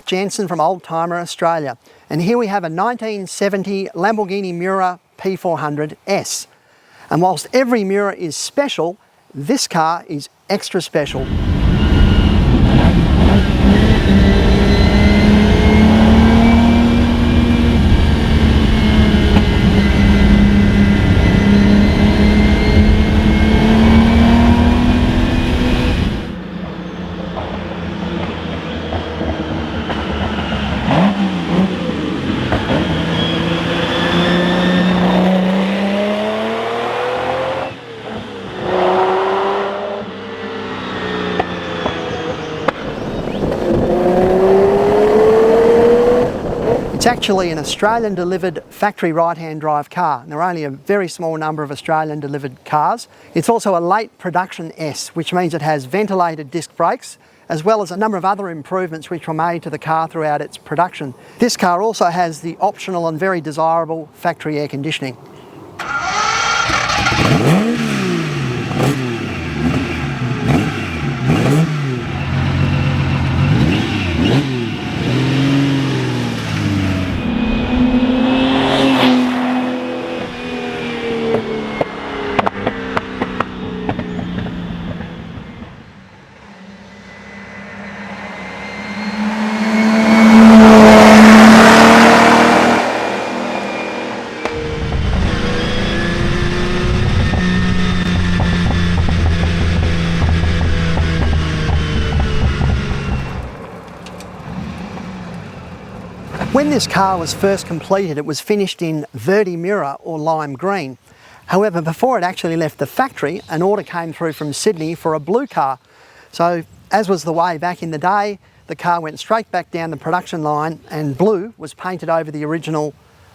Mark Jansen from Old Timer Australia, and here we have a 1970 Lamborghini Miura P400S. And whilst every Miura is special, this car is extra special. It's actually an Australian delivered factory right-hand drive car. There are only a very small number of Australian delivered cars. It's also a late production S, which means it has ventilated disc brakes, as well as a number of other improvements which were made to the car throughout its production. This car also has the optional and very desirable factory air conditioning. When this car was first completed, it was finished in Verde Miura or lime green. However, before it actually left the factory, an order came through from Sydney for a blue car. So, as was the way back in the day, the car went straight back down the production line and blue was painted over the original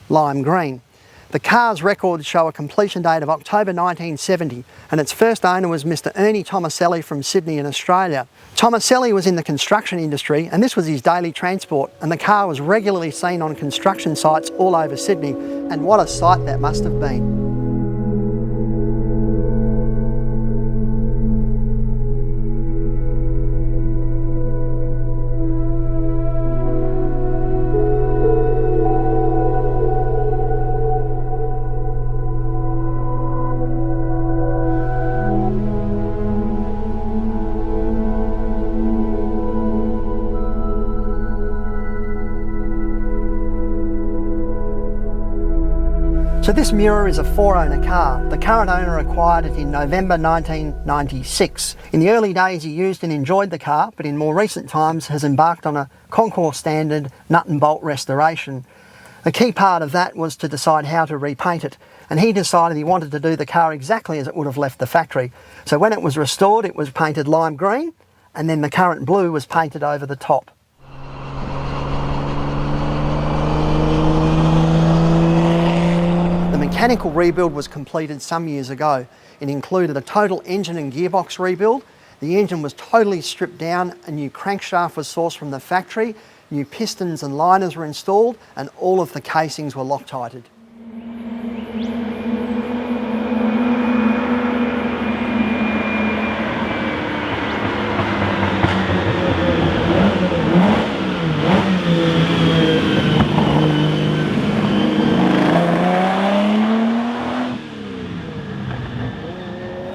lime green. The car's records show a completion date of October 1970, and its first owner was Mr. Ernie Tomaselli from Sydney in Australia. Tomaselli was in the construction industry, and this was his daily transport, and the car was regularly seen on construction sites all over Sydney, and what a sight that must have been. So this Miura is a 4-owner car. The current owner acquired it in November 1996. In the early days he used and enjoyed the car, but in more recent times has embarked on a Concours standard nut and bolt restoration. The key part of that was to decide how to repaint it, and he decided he wanted to do the car exactly as it would have left the factory. So when it was restored, it was painted lime green, and then the current blue was painted over the top. The mechanical rebuild was completed some years ago. It included a total engine and gearbox rebuild. The engine was totally stripped down, a new crankshaft was sourced from the factory, new pistons and liners were installed, and all of the casings were Loctited.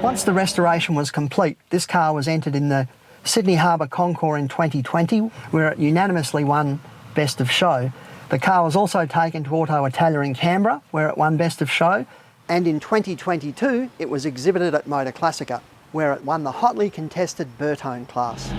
Once the restoration was complete, this car was entered in the Sydney Harbour Concours in 2020, where it unanimously won Best of Show. The car was also taken to Auto Italia in Canberra, where it won Best of Show, and in 2022 it was exhibited at Motor Classica, where it won the hotly contested Bertone class.